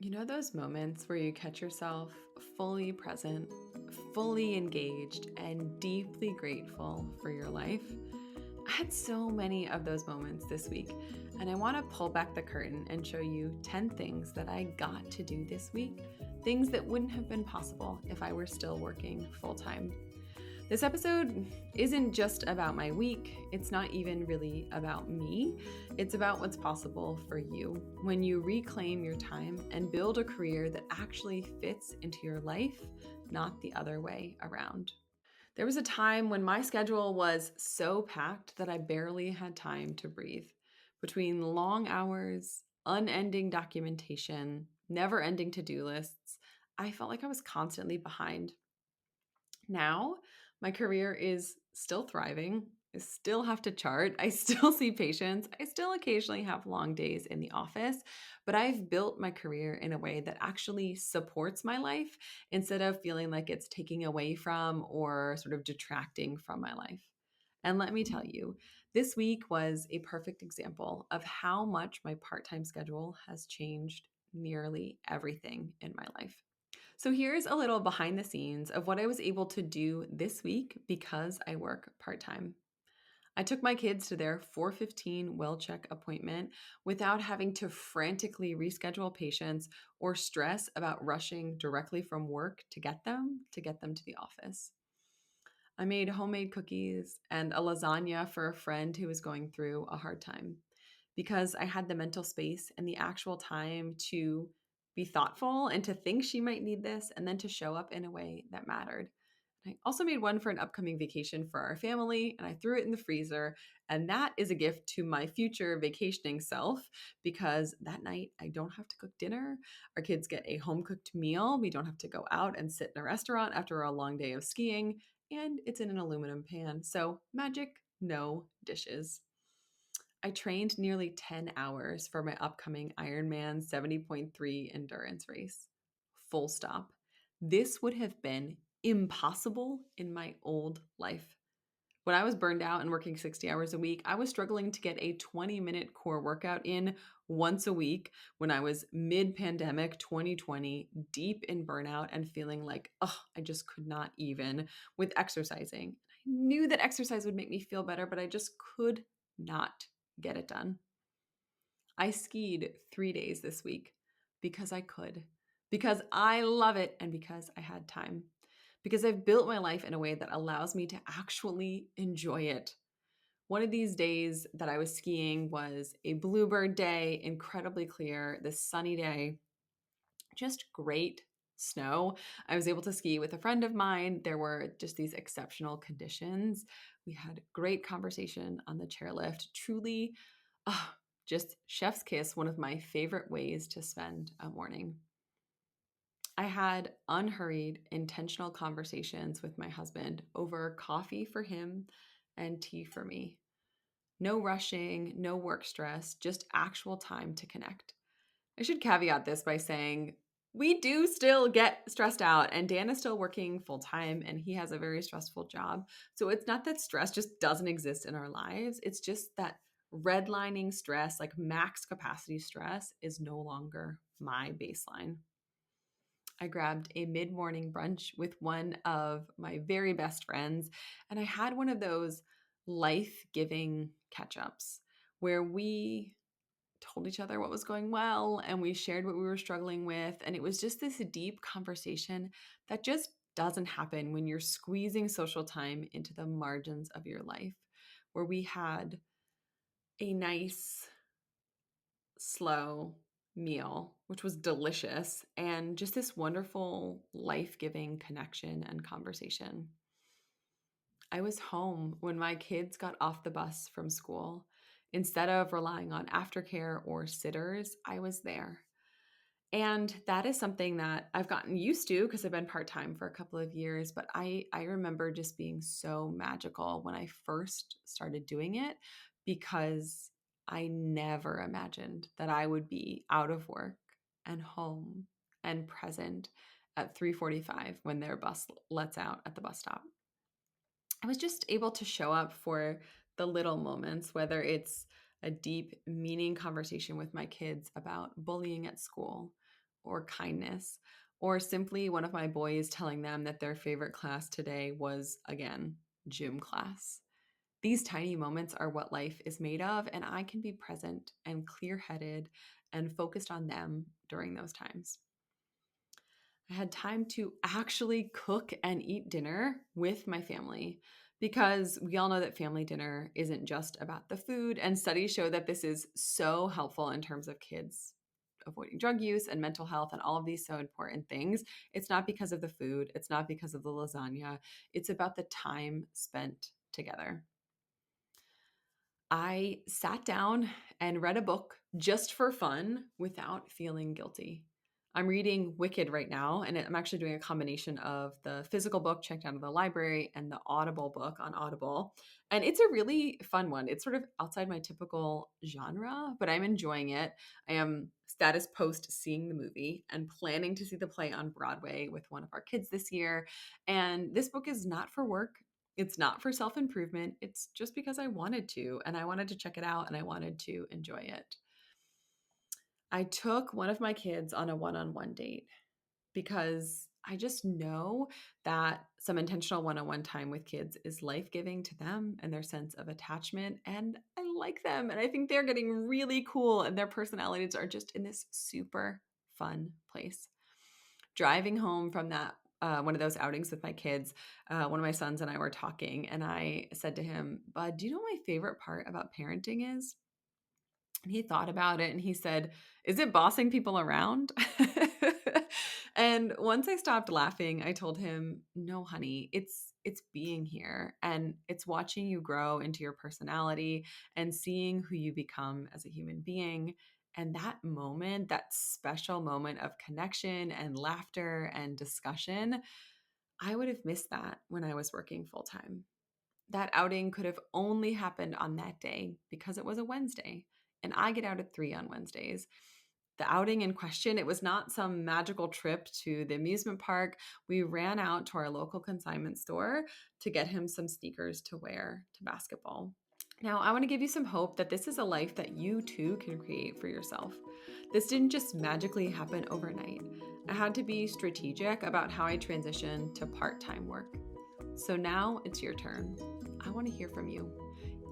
You know those moments where you catch yourself fully present, fully engaged, and deeply grateful for your life? I had so many of those moments this week, and I want to pull back the curtain and show you 10 things that I got to do this week, things that wouldn't have been possible if I were still working full time. This episode isn't just about my week. It's not even really about me. It's about what's possible for you when you reclaim your time and build a career that actually fits into your life, not the other way around. There was a time when my schedule was so packed that I barely had time to breathe. Between long hours, unending documentation, never ending to do lists, I felt like I was constantly behind. Now, my career is still thriving. I still have to chart. I still see patients. I still occasionally have long days in the office, but I've built my career in a way that actually supports my life instead of feeling like it's taking away from or sort of detracting from my life. And let me tell you, this week was a perfect example of how much my part time schedule has changed nearly everything in my life. So here's a little behind the scenes of what I was able to do this week because I work part-time. I took my kids to their 4:15 well check appointment without having to frantically reschedule patients or stress about rushing directly from work to get them to the office. I made homemade cookies and a lasagna for a friend who was going through a hard time because I had the mental space and the actual time to be thoughtful and to think she might need this and then to show up in a way that mattered. I also made one for an upcoming vacation for our family and I threw it in the freezer. And that is a gift to my future vacationing self because that night I don't have to cook dinner. Our kids get a home cooked meal. We don't have to go out and sit in a restaurant after a long day of skiing. And it's in an aluminum pan. So magic, no dishes. I trained nearly 10 hours for my upcoming Ironman 70.3 endurance race. Full stop. This would have been impossible in my old life. When I was burned out and working 60 hours a week, I was struggling to get a 20-minute core workout in once a week when I was mid pandemic 2020, deep in burnout and feeling like, oh, I just could not even with exercising. I knew that exercise would make me feel better, but I just could not get it done. I skied 3 days this week because I could, because I love it, and because I had time. Because I've built my life in a way that allows me to actually enjoy it. One of these days that I was skiing was a bluebird day, incredibly clear, this sunny day, just great snow. I was able to ski with a friend of mine. There were just these exceptional conditions. We had great conversation on the chairlift. Truly, ah, just chef's kiss, one of my favorite ways to spend a morning. I had unhurried, intentional conversations with my husband over coffee for him and tea for me. No rushing, no work stress, just actual time to connect. I should caveat this by saying we do still get stressed out, and Dan is still working full time and he has a very stressful job. So it's not that stress just doesn't exist in our lives. It's just that redlining stress, like max capacity stress, is no longer my baseline. I grabbed a mid morning brunch with one of my very best friends, and I had one of those life giving catch ups where we told each other what was going well and we shared what we were struggling with. And it was just this deep conversation that just doesn't happen when you're squeezing social time into the margins of your life, where we had a nice, slow meal, which was delicious, and just this wonderful, life giving connection and conversation. I was home when my kids got off the bus from school. Instead of relying on aftercare or sitters, I was there. And that is something that I've gotten used to because I've been part-time for a couple of years, but I remember just being so magical when I first started doing it because I never imagined that I would be out of work and home and present at 3:45 when their bus lets out at the bus stop. I was just able to show up for the little moments, whether it's a deep, meaning conversation with my kids about bullying at school, or kindness, or simply one of my boys telling them that their favorite class today was, again, gym class. These tiny moments are what life is made of, and I can be present and clear-headed and focused on them during those times. I had time to actually cook and eat dinner with my family because we all know that family dinner isn't just about the food, and studies show that this is so helpful in terms of kids avoiding drug use and mental health and all of these so important things. It's not because of the food, it's not because of the lasagna, it's about the time spent together. I sat down and read a book just for fun without feeling guilty. I'm reading Wicked right now, and I'm actually doing a combination of the physical book checked out of the library and the Audible book on Audible. And it's a really fun one. It's sort of outside my typical genre, but I'm enjoying it. I am status post seeing the movie and planning to see the play on Broadway with one of our kids this year. And this book is not for work. It's not for self-improvement. It's just because I wanted to, and I wanted to check it out, and I wanted to enjoy it. I took one of my kids on a one-on-one date because I just know that some intentional one-on-one time with kids is life-giving to them and their sense of attachment. And I like them. And I think they're getting really cool, and their personalities are just in this super fun place. Driving home from that one of those outings with my kids, one of my sons and I were talking, and I said to him, "Bud, do you know what my favorite part about parenting is?" And he thought about it and he said, "Is it bossing people around?" And once I stopped laughing, I told him, "No, honey, it's being here, and it's watching you grow into your personality and seeing who you become as a human being." And that moment, that special moment of connection and laughter and discussion, I would have missed that when I was working full time. That outing could have only happened on that day because it was a Wednesday, and I get out at 3 on Wednesdays. The outing in question, it was not some magical trip to the amusement park. We ran out to our local consignment store to get him some sneakers to wear to basketball. Now, I want to give you some hope that this is a life that you too can create for yourself. This didn't just magically happen overnight. I had to be strategic about how I transitioned to part-time work. So now it's your turn. I want to hear from you.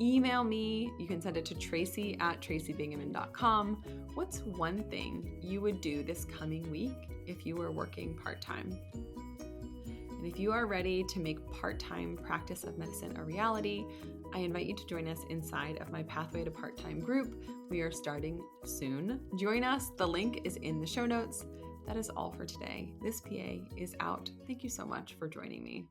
Email me. You can send it to tracy@tracybingaman.com. What's one thing you would do this coming week if you were working part-time? And if you are ready to make part-time practice of medicine a reality, I invite you to join us inside of my Pathway to Part-Time group. We are starting soon. Join us. The link is in the show notes. That is all for today. This PA is out. Thank you so much for joining me.